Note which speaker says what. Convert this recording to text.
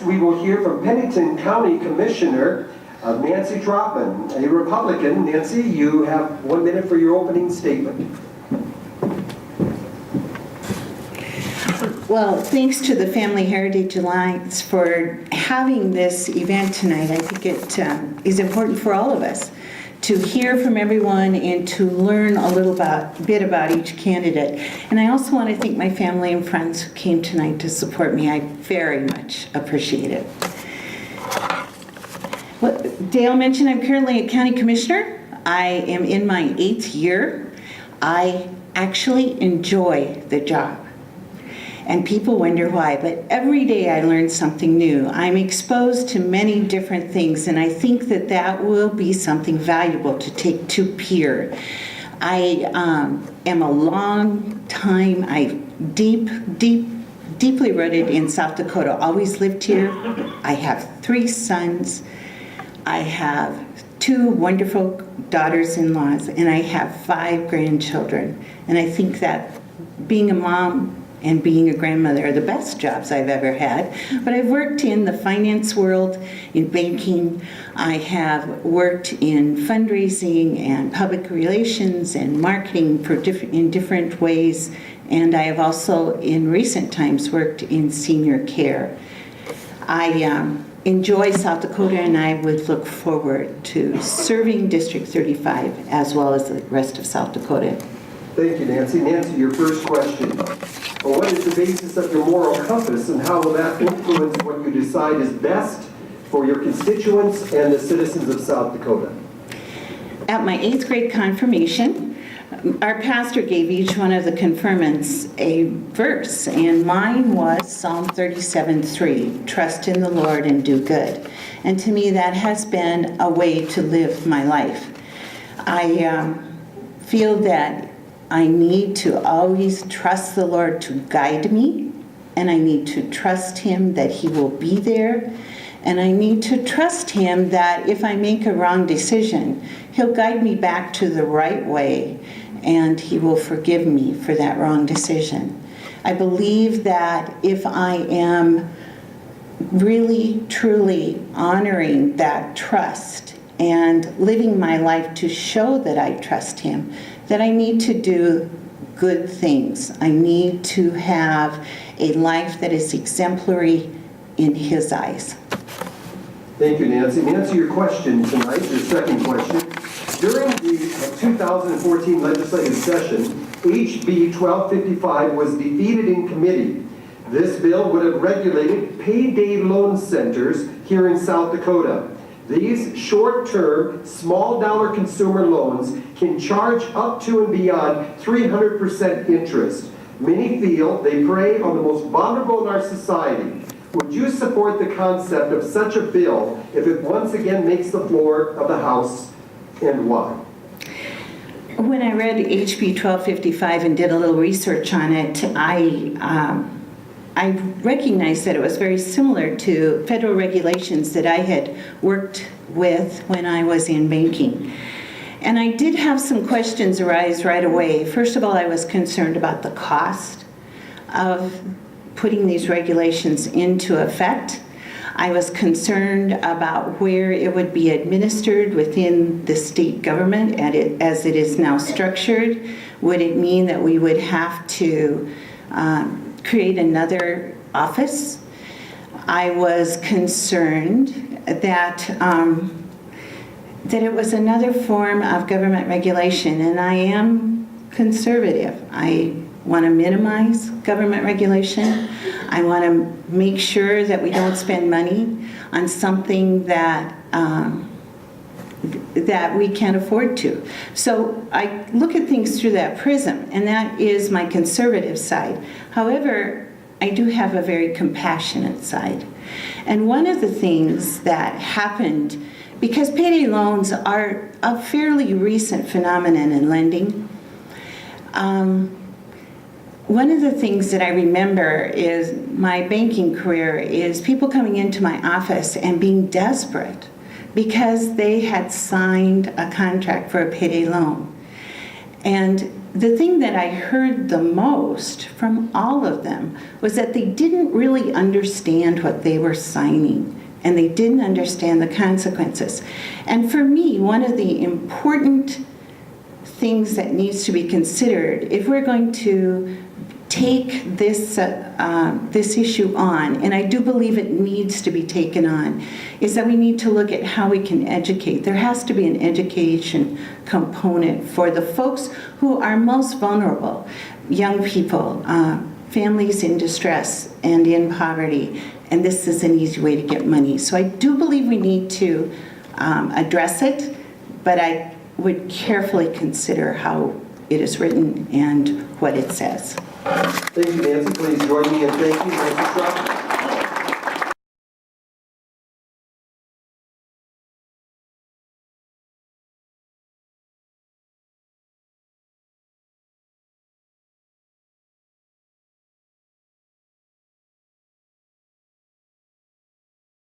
Speaker 1: Next, we will hear from Pennington County Commissioner Nancy Trautman, a Republican. Nancy, you have 1 minute for your opening statement.
Speaker 2: Well, thanks to the Family Heritage Alliance for having this event tonight. I think it is important for all of us to hear from everyone and to learn a little bit about each candidate. And I also want to thank my family and friends who came tonight to support me. I very much appreciate it. Well, Dale mentioned I'm currently a county commissioner. I am in my 8th year. I actually enjoy the job. And people wonder why, but every day I learn something new. I'm exposed to many different things, and I think that that will be something valuable to take to Pierre. I am a long time, deeply rooted in South Dakota, always lived here. I have 3 sons. I have 2 wonderful daughters-in-laws, and I have 5 grandchildren. And I think that being a mom and being a grandmother are the best jobs I've ever had. But I've worked in the finance world, in banking. I have worked in fundraising and public relations and marketing in different ways. And I have also, in recent times, worked in senior care. I enjoy South Dakota, and I would look forward to serving District 35 as well as the rest of South Dakota.
Speaker 1: Thank you, Nancy. Nancy, your first question. Well, what is the basis of your moral compass, and how will that influence what you decide is best for your constituents and the citizens of South Dakota?
Speaker 2: At my 8th grade confirmation, our pastor gave each one of the confirmants a verse, and mine was Psalm 37:3, trust in the Lord and do good. And to me, that has been a way to live my life. I feel that I need to always trust the Lord to guide me, and I need to trust Him that He will be there, and I need to trust Him that if I make a wrong decision, He'll guide me back to the right way, and He will forgive me for that wrong decision. I believe that if I am really, truly honoring that trust and living my life to show that I trust Him, that I need to do good things. I need to have a life that is exemplary in His eyes.
Speaker 1: Thank you, Nancy. Nancy, your question tonight, your second question. During the 2014 legislative session, HB 1255 was defeated in committee. This bill would have regulated payday loan centers here in South Dakota. These short-term, small-dollar consumer loans can charge up to and beyond 300% interest. Many feel they prey on the most vulnerable in our society. Would you support the concept of such a bill if it once again makes the floor of the House, and why?
Speaker 2: When I read HB 1255 and did a little research on it, I recognized that it was very similar to federal regulations that I had worked with when I was in banking. And I did have some questions arise right away. First of all, I was concerned about the cost of putting these regulations into effect. I was concerned about where it would be administered within the state government as it is now structured. Would it mean that we would have to create another office? I was concerned that it was another form of government regulation, and I am conservative. I want to minimize government regulation. I want to make sure that we don't spend money on something that we can't afford to. So I look at things through that prism, and that is my conservative side. However, I do have a very compassionate side. And one of the things that happened, because payday loans are a fairly recent phenomenon in lending, one of the things that I remember is my banking career is people coming into my office and being desperate because they had signed a contract for a payday loan. And the thing that I heard the most from all of them was that they didn't really understand what they were signing, and they didn't understand the consequences. And for me, one of the important things that needs to be considered if we're going to take this issue on, and I do believe it needs to be taken on, is that we need to look at how we can educate. There has to be an education component for the folks who are most vulnerable, young people, families in distress and in poverty, and this is an easy way to get money. So I do believe we need to address it, but I would carefully consider how it is written and what it says.
Speaker 1: Thank you, Nancy. Please join me in thanking Nancy Trautman.